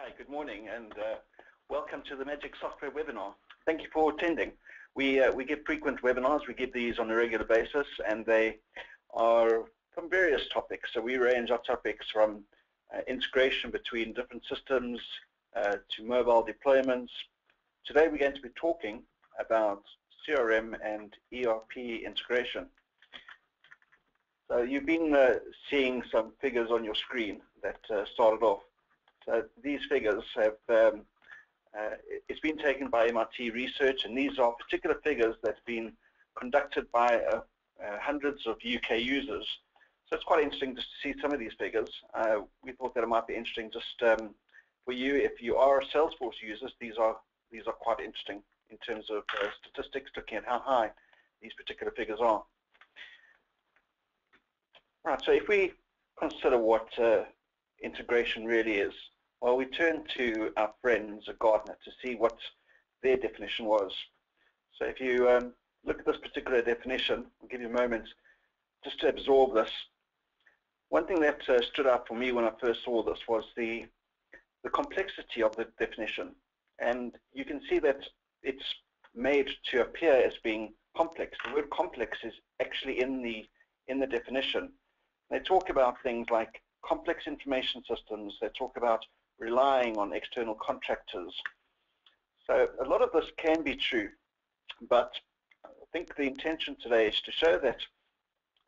Hi, good morning, and welcome to the Magic Software webinar. Thank you for attending. We give frequent webinars. We give these on a regular basis, and they are from various topics. So we range our topics from integration between different systems to mobile deployments. Today we're going to be talking about CRM and ERP integration. So you've been seeing some figures on your screen that started off. So these figures have, it's been taken by MIT research, and these are particular figures that have been conducted by hundreds of UK users. So it's quite interesting just to see some of these figures. We thought that it might be interesting just for you, if you are Salesforce users, these are quite interesting in terms of statistics, looking at how high these particular figures are. Right, so if we consider what integration really is, well, we turn to our friends at Gartner to see what their definition was. So if you look at this particular definition, I'll give you a moment just to absorb this. One thing that stood out for me when I first saw this was the complexity of the definition. And you can see that it's made to appear as being complex. The word complex is actually in the definition. They talk about things like complex information systems. They talk about relying on external contractors. So a lot of this can be true, but I think the intention today is to show that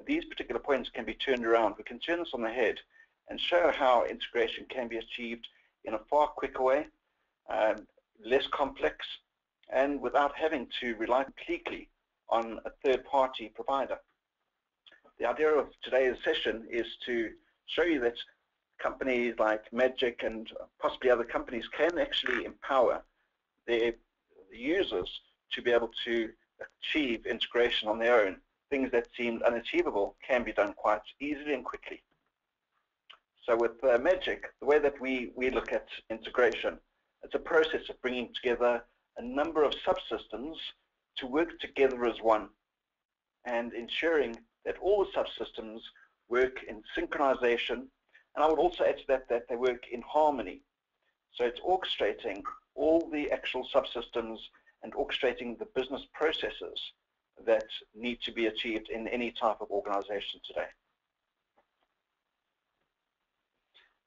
these particular points can be turned around. We can turn this on the head and show how integration can be achieved in a far quicker way, less complex, and without having to rely completely on a third-party provider. The idea of today's session is to show you that companies like Magic and possibly other companies can actually empower their users to be able to achieve integration on their own. Things that seemed unachievable can be done quite easily and quickly. So with Magic, the way that we look at integration, it's a process of bringing together a number of subsystems to work together as one and ensuring that all the subsystems work in synchronization, and I would also add to that they work in harmony. So it's orchestrating all the actual subsystems and orchestrating the business processes that need to be achieved in any type of organization today.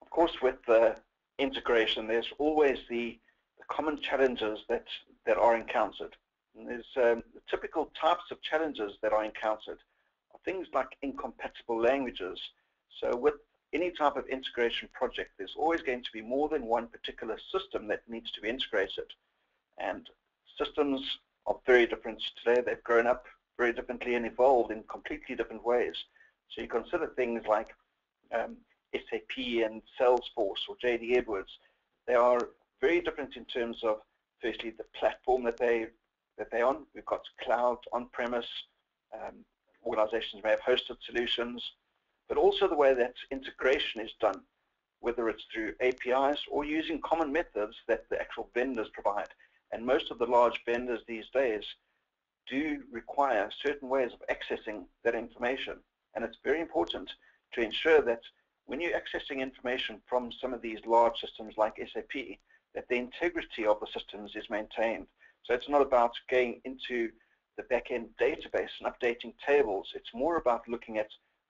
Of course, with integration, there's always the common challenges that are encountered. And there's the typical types of challenges that are encountered are things like incompatible languages. So with any type of integration project, there's always going to be more than one particular system that needs to be integrated. And systems are very different today. They've grown up very differently and evolved in completely different ways. So you consider things like SAP and Salesforce or JD Edwards. They are very different in terms of, firstly, the platform that they're on. We've got cloud, on-premise. Organizations may have hosted solutions, but also the way that integration is done, whether it's through APIs or using common methods that the actual vendors provide. And most of the large vendors these days do require certain ways of accessing that information. And it's very important to ensure that when you're accessing information from some of these large systems like SAP, that the integrity of the systems is maintained. So it's not about going into the back-end database and updating tables. It's more about looking at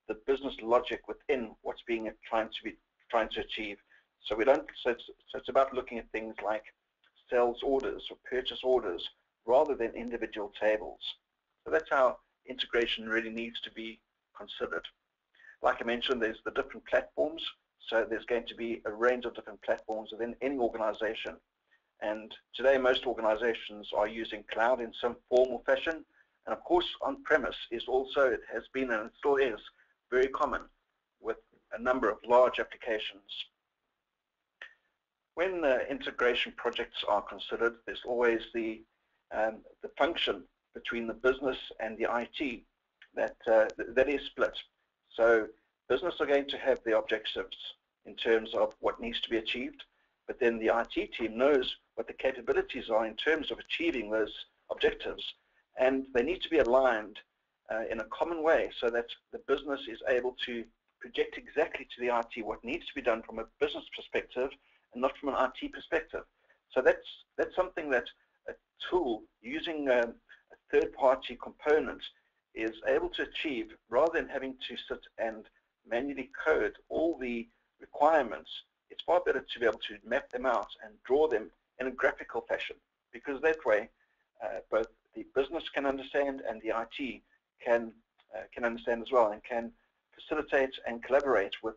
the business logic within what's being trying to achieve. So it's about looking at things like sales orders or purchase orders rather than individual tables. So that's how integration really needs to be considered. Like I mentioned, there's the different platforms. So there's going to be a range of different platforms within any organization. And today, most organizations are using cloud in some form or fashion. And of course, on-premise is also, it has been and it still is, very common with a number of large applications. When integration projects are considered, there's always the function between the business and the IT that is split. So business are going to have the objectives in terms of what needs to be achieved, but then the IT team knows what the capabilities are in terms of achieving those objectives, and they need to be aligned in a common way so that the business is able to project exactly to the IT what needs to be done from a business perspective, and not from an IT perspective. So that's something that a tool using a third-party component is able to achieve, rather than having to sit and manually code all the requirements. It's far better to be able to map them out and draw them in a graphical fashion, because that way both the business can understand and the IT can understand as well, and can facilitate and collaborate with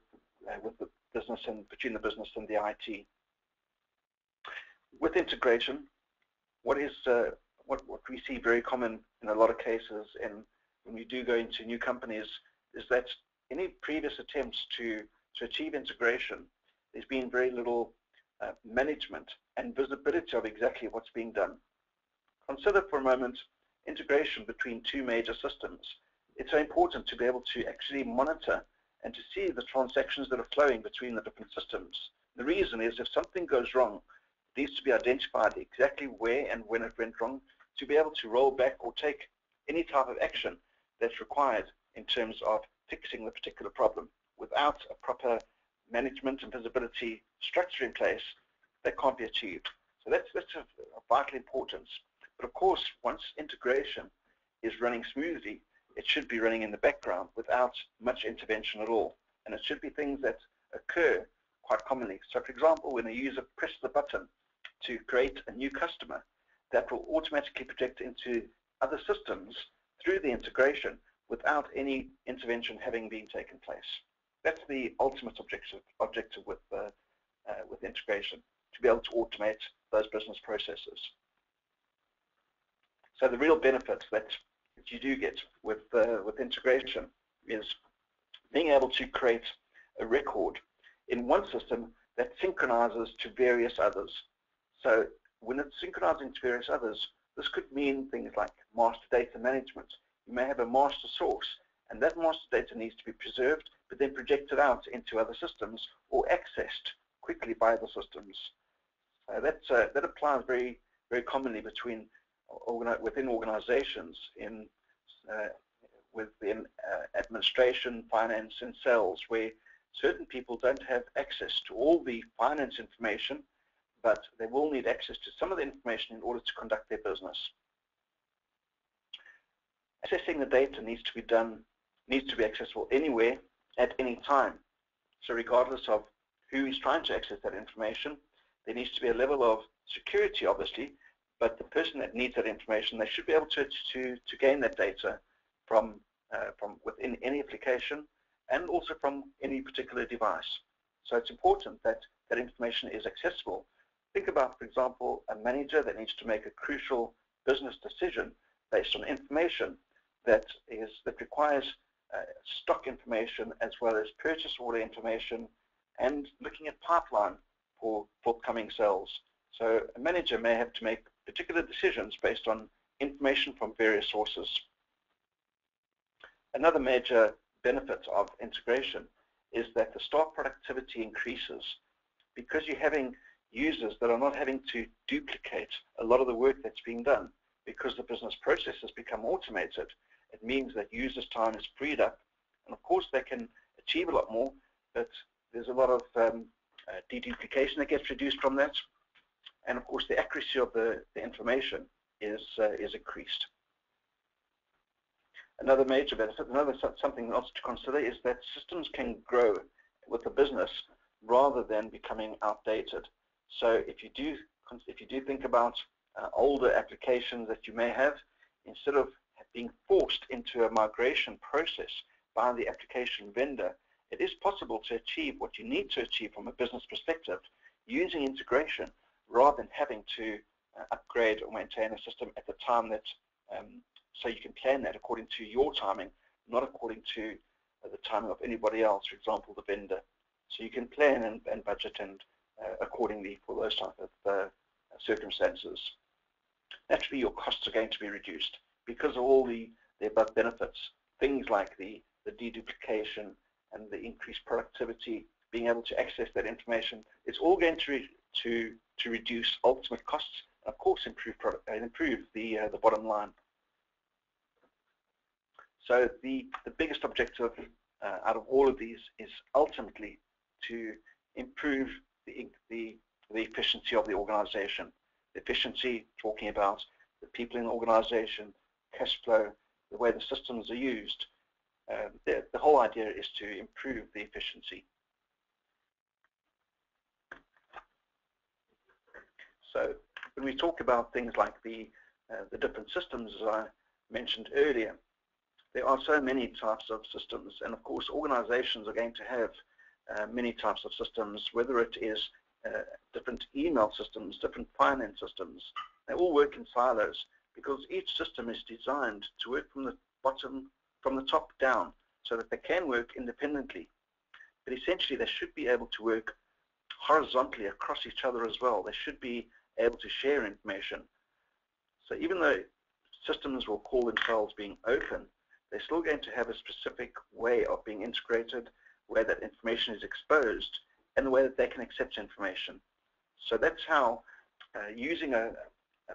the business and between the business and the IT. With integration, what we see very common in a lot of cases, and when we do go into new companies, is that any previous attempts to achieve integration, there's been very little management and visibility of exactly what's being done. Consider for a moment integration between two major systems. It's so important to be able to actually monitor and to see the transactions that are flowing between the different systems. The reason is, if something goes wrong, it needs to be identified exactly where and when it went wrong, to be able to roll back or take any type of action that's required in terms of fixing the particular problem. Without a proper management and visibility structure in place, that can't be achieved. So that's of vital importance. But of course, once integration is running smoothly, it should be running in the background without much intervention at all. And it should be things that occur quite commonly. So for example, when a user presses the button to create a new customer, that will automatically project into other systems through the integration without any intervention having been taken place. That's the ultimate objective with integration, to be able to automate those business processes. So the real benefit that you do get with integration is being able to create a record in one system that synchronizes to various others. So when it's synchronizing to various others, this could mean things like master data management. You may have a master source, and that master data needs to be preserved, but then projected out into other systems or accessed quickly by other systems. That applies very, very commonly within organizations, within administration, finance, and sales, where certain people don't have access to all the finance information, but they will need access to some of the information in order to conduct their business. Accessing the data needs to be accessible anywhere at any time. So regardless of who is trying to access that information, there needs to be a level of security, obviously, but the person that needs that information, they should be able to gain that data from within any application and also from any particular device. So it's important that that information is accessible. Think about, for example, a manager that needs to make a crucial business decision based on information that requires stock information as well as purchase order information and looking at pipeline for forthcoming sales. So a manager may have to make particular decisions based on information from various sources. Another major benefit of integration is that the staff productivity increases because you're having users that are not having to duplicate a lot of the work that's being done. Because the business processes become automated, it means that users' time is freed up, and of course they can achieve a lot more, but there's a lot of deduplication that gets reduced from that, and of course the accuracy of the information is increased. Another major benefit, something else to consider, is that systems can grow with the business rather than becoming outdated. So if you do think about older applications that you may have, instead of being forced into a migration process by the application vendor, it is possible to achieve what you need to achieve from a business perspective using integration rather than having to upgrade or maintain a system at the time that, so you can plan that according to your timing, not according to the timing of anybody else, for example, the vendor. So you can plan and budget and accordingly for those type of circumstances. Naturally, your costs are going to be reduced because of all the above benefits, things like the deduplication and the increased productivity, being able to access that information. It's all going to reduce ultimate costs, and of course improve the bottom line. So the biggest objective out of all of these is ultimately to improve the the efficiency of the organization. The efficiency, talking about the people in the organization, cash flow, the way the systems are used. The whole idea is to improve the efficiency. So when we talk about things like the different systems, as I mentioned earlier, there are so many types of systems, and of course organizations are going to have many types of systems, whether it is different email systems, different finance systems. They all work in silos because each system is designed to work from the top down, so that they can work independently. But essentially they should be able to work horizontally across each other as well. They should be able to share information. So even though systems will call themselves being open, they're still going to have a specific way of being integrated, where that information is exposed, and the way that they can accept information. So that's how using a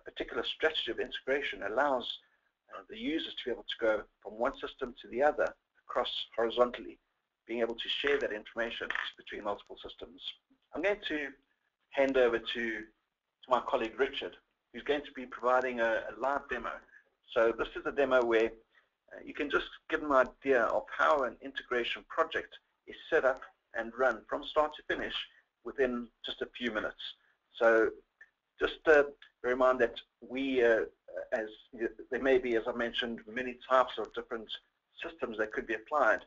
particular strategy of integration allows the users to be able to go from one system to the other across horizontally, being able to share that information between multiple systems. I'm going to hand over to my colleague Richard, who's going to be providing a live demo. So this is a demo where you can just get an idea of how an integration project is set up and run from start to finish within just a few minutes. So just bear in mind that as there may be, as I mentioned, many types of different systems that could be applied.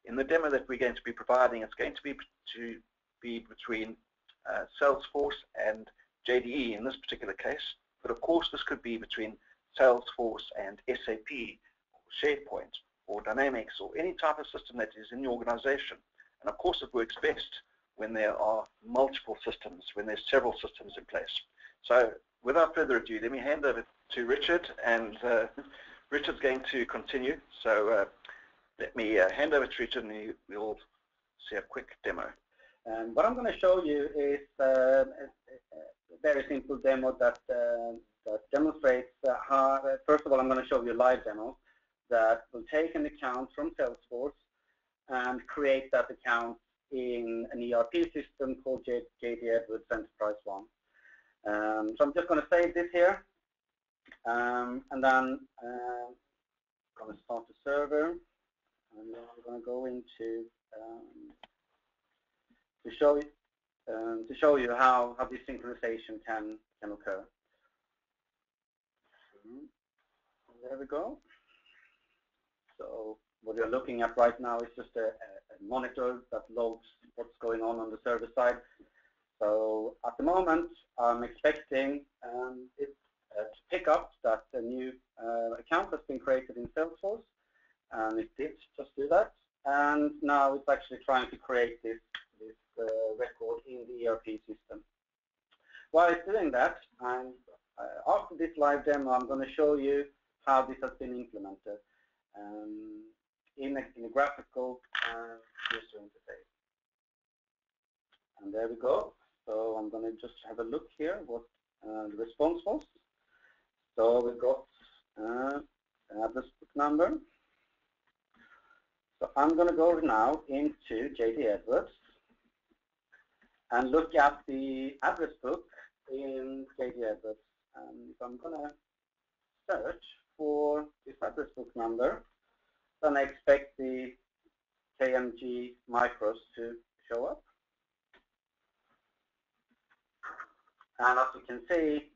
In the demo that we're going to be providing, it's going to be between Salesforce and JDE in this particular case, but of course this could be between Salesforce and SAP, or SharePoint, or Dynamics, or any type of system that is in the organization. And of course it works best when there are multiple systems, when there's several systems in place. So without further ado, let me hand over to Richard, and Richard's going to continue. So let me hand over to Richard, and we'll see a quick demo. What I'm going to show you is a very simple demo that demonstrates how, first of all, I'm going to show you a live demo that will take an account from Salesforce and create that account in an ERP system called JD Edwards Enterprise One. So I'm just going to save this here, and then I'm going to start the server, and then I'm going to go into to show you how this synchronization can occur. There we go. So what you're looking at right now is just a monitor that logs what's going on the server side. So at the moment, I'm expecting it to pick up that a new account has been created in Salesforce, and it did just do that. And now it's actually trying to create this record in the ERP system. While it's doing that, after this live demo, I'm going to show you how this has been implemented in a graphical user interface. And there we go. So I'm going to just have a look here what the response was. So we got an address book number. So I'm going to go now into JD Edwards and look at the address book in JD Edwards. And if I'm going to search for this address book number, then I expect the KMG micros to show up. And as you can see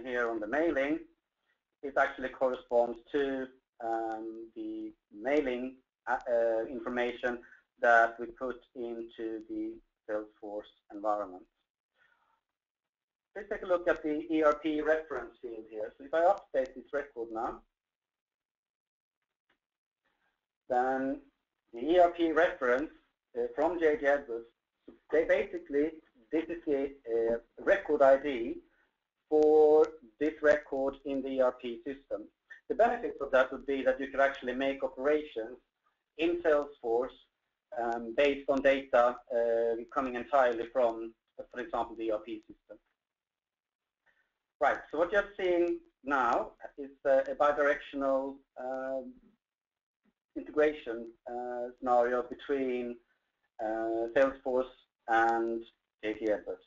here on the mailing, it actually corresponds to the mailing information that we put into the Salesforce environment. Let's take a look at the ERP reference field here. So if I update this record now, then the ERP reference from JD Edwards, they basically, this is the record ID for this record in the ERP system. The benefits of that would be that you could actually make operations in Salesforce based on data coming entirely from, for example, the ERP system. Right, so what you're seeing now is a bidirectional integration scenario between Salesforce and JD Edwards.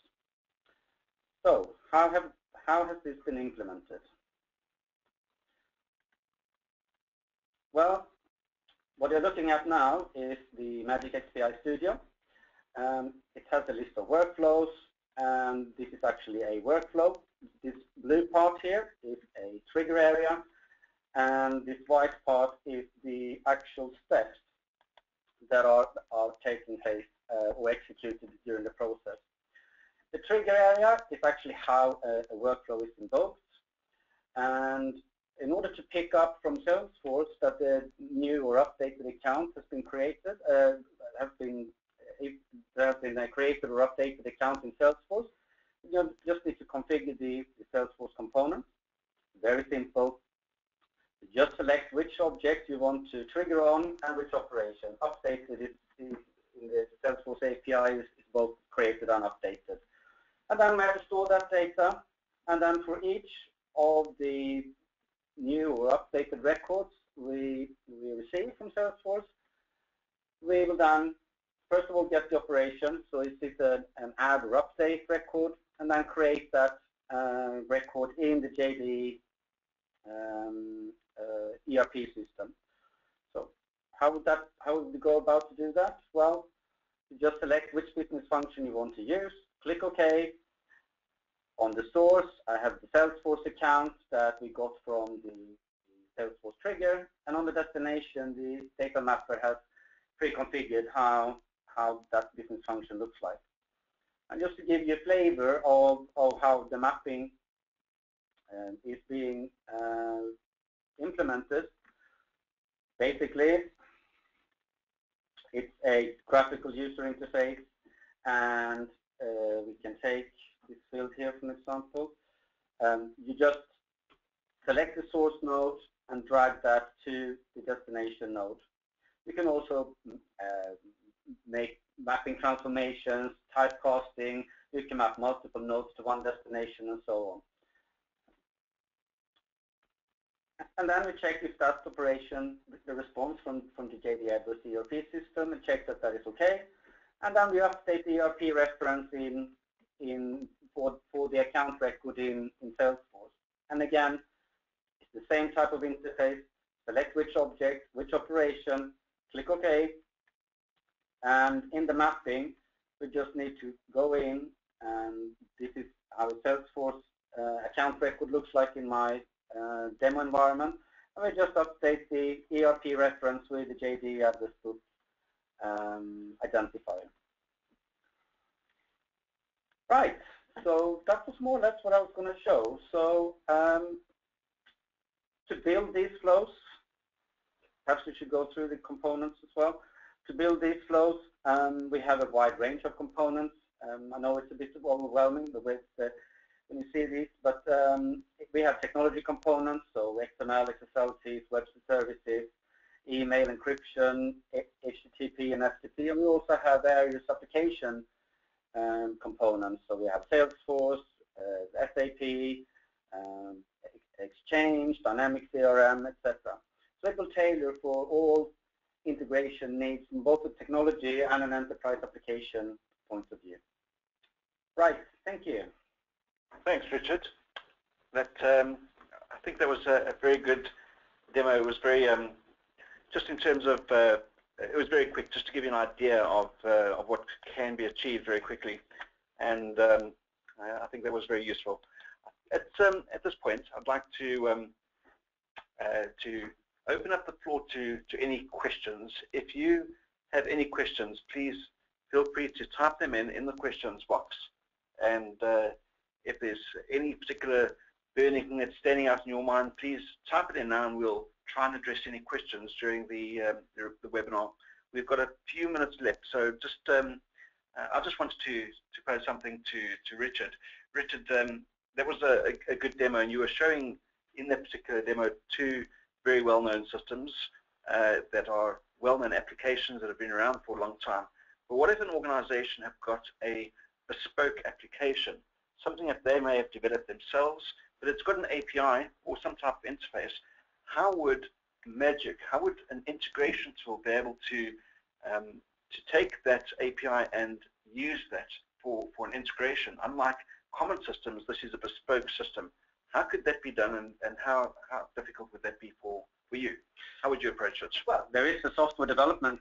So how has this been implemented? Well, what you're looking at now is the Magic XPI Studio. It has a list of workflows, and this is actually a workflow. This blue part here is a trigger area, and this white part is the actual steps that are taking place or executed during the process. The trigger area is actually how a workflow is invoked, and in order to pick up from Salesforce that the new or updated account has been created, there has been a created or updated account in Salesforce, you just need to configure the Salesforce components. Very simple. You just select which object you want to trigger on and which operation. Updated is in the Salesforce API is both created and updated. And then we have to store that data. And then for each of the new or updated records we receive from Salesforce, we will then first of all get the operation. So is it an add or update record, and then create that record in the JDE ERP system. So how would we go about to do that? Well, you just select which business function you want to use, click OK. On the source, I have the Salesforce account that we got from the Salesforce trigger, and on the destination, the data mapper has pre-configured how that business function looks like. And just to give you a flavor of how the mapping is being implemented, basically, it's a graphical user interface, and we can take this field here for an example. You just select the source node and drag that to the destination node. You can also make mapping transformations, typecasting. You can map multiple nodes to one destination and so on. And then we check if that operation, the response from the JD Edwards ERP system, and check that that is okay. And then we update the ERP reference for the account record in Salesforce. And again, it's the same type of interface. Select which object, which operation, click OK. And in the mapping, we just need to go in, and this is how a Salesforce account record looks like in my demo environment. And we just update the ERP reference with the JD address book identifier. Right, so that was more or less what I was going to show. So to build these flows, perhaps we should go through the components as well. To build these flows, we have a wide range of components. I know it's a bit overwhelming the way when you see these, but we have technology components, so XML, XSLTs, web services, email encryption, HTTP and FTP, and we also have various application components. So we have Salesforce, SAP, Exchange, Dynamic CRM, etc. So it will tailor for all integration needs from both the technology and an enterprise application point of view. Right, thank you. Thanks, Richard. That I think that was a very good demo. It was very, just in terms of, it was very quick, just to give you an idea of what can be achieved very quickly, and I think that was very useful. At this point, I'd like to open up the floor to any questions. If you have any questions, please feel free to type them in the questions box. And if there's any particular burning thing that's standing out in your mind, please type it in now, and we'll try and address any questions during the webinar. We've got a few minutes left, so just I just wanted to pose something to Richard. Richard, that was a good demo, and you were showing in that particular demo two very well-known systems that are well-known applications that have been around for a long time. But what if an organization have got a bespoke application, something that they may have developed themselves, but it's got an API or some type of interface? How would Magic, how would an integration tool be able to take that API and use that for an integration, unlike common systems, this is a bespoke system. How could that be done, and how difficult would that be for you? How would you approach it? Well, there is a software development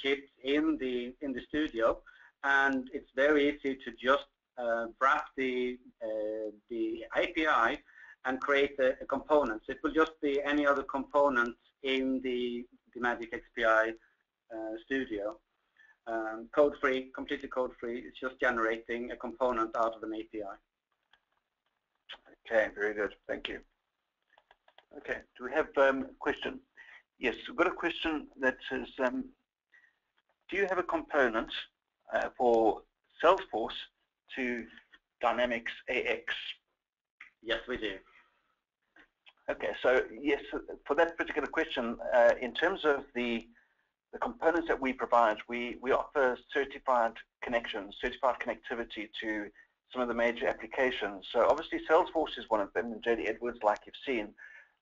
kit in the studio, and it's very easy to just wrap the API and create a component. It will just be any other component in the Magic XPI studio. Code-free, completely code-free. It's just generating a component out of an API. Okay, very good. Thank you. Okay, do we have a question? Yes, we've got a question that says, do you have a component for Salesforce to Dynamics AX? Yes, we do. Okay, so yes, for that particular question, in terms of the components that we provide, we offer certified connections, certified connectivity to some of the major applications. So obviously Salesforce is one of them, and JD Edwards, like you've seen.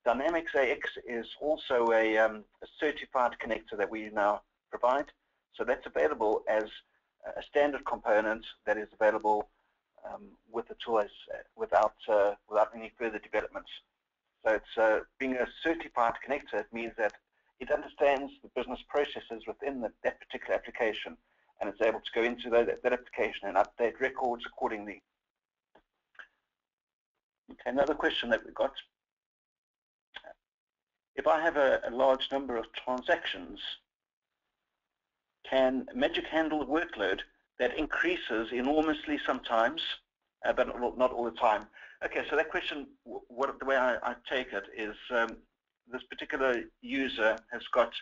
Dynamics AX is also a certified connector that we now provide. So that's available as a standard component that is available with the tool without any further developments. So it's being a certified connector, it means that it understands the business processes within that particular application, and it's able to go into that application and update records accordingly. Okay, another question that we got. If I have a large number of transactions, can Magic handle a workload that increases enormously sometimes, but not all the time? Okay, so that question, the way I take it is this particular user has got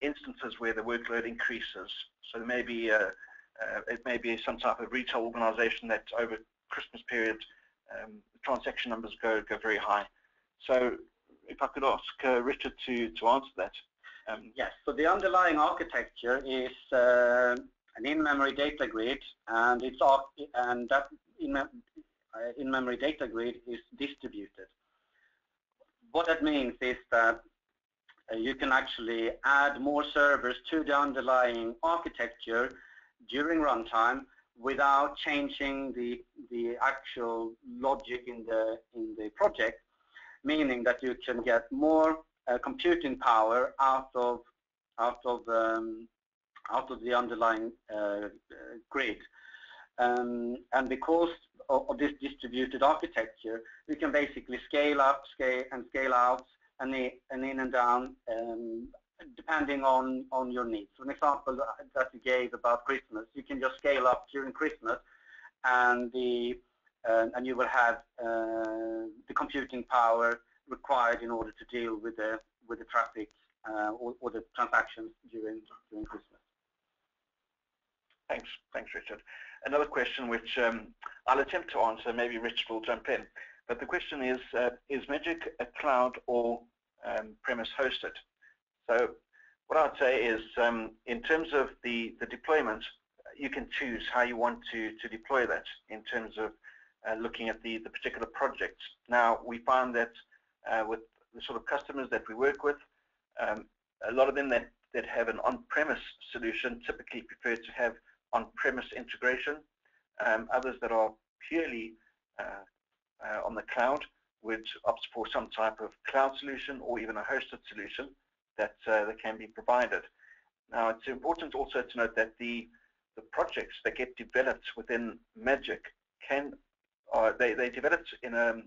instances where the workload increases. So there may be it may be some type of retail organization that over Christmas period the transaction numbers go very high. So if I could ask Richard to answer that. Yes, so the underlying architecture is an in-memory data grid, and that in-memory data grid is distributed. What that means is that you can actually add more servers to the underlying architecture during runtime without changing the actual logic in the project, meaning that you can get more computing power out of the underlying grid. And because of this distributed architecture, we can basically scale up, scale out, and in and down, depending on your needs. So an example that you gave about Christmas, you can just scale up during Christmas, and you will have the computing power required in order to deal with the traffic or the transactions during Christmas. Thanks, Richard. Another question which I'll attempt to answer, maybe Richard will jump in. But the question is Magic a cloud or premise hosted? So what I'd say is in terms of the deployment, you can choose how you want to deploy that in terms of looking at the particular projects. Now, we find that with the sort of customers that we work with, a lot of them that have an on-premise solution typically prefer to have on-premise integration. Others that are purely on the cloud would opt for some type of cloud solution or even a hosted solution that can be provided. Now, it's important also to note that the projects that get developed within Magic they developed in the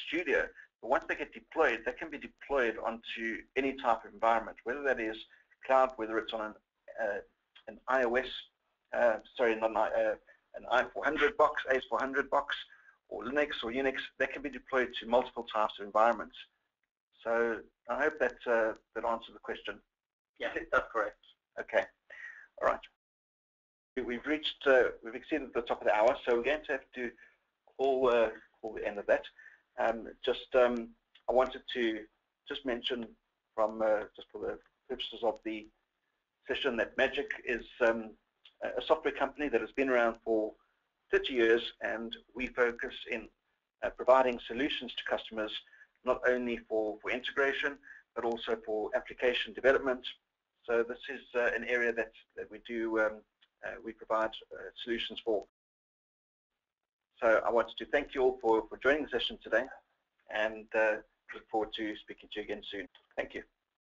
studio, but once they get deployed, they can be deployed onto any type of environment, whether that is cloud, whether it's on an iOS, an i400 box, AS400 box, or Linux or Unix. They can be deployed to multiple types of environments. So I hope that answers the question. Yeah, that's correct. Okay, all right. We've exceeded the top of the hour, so we're going to have to call the end of that. I wanted to just mention just for the purposes of the session that Magic is a software company that has been around for 30 years, and we focus in providing solutions to customers not only for integration but also for application development. So this is an area that we provide solutions for. So I wanted to thank you all for joining the session today, and look forward to speaking to you again soon. Thank you.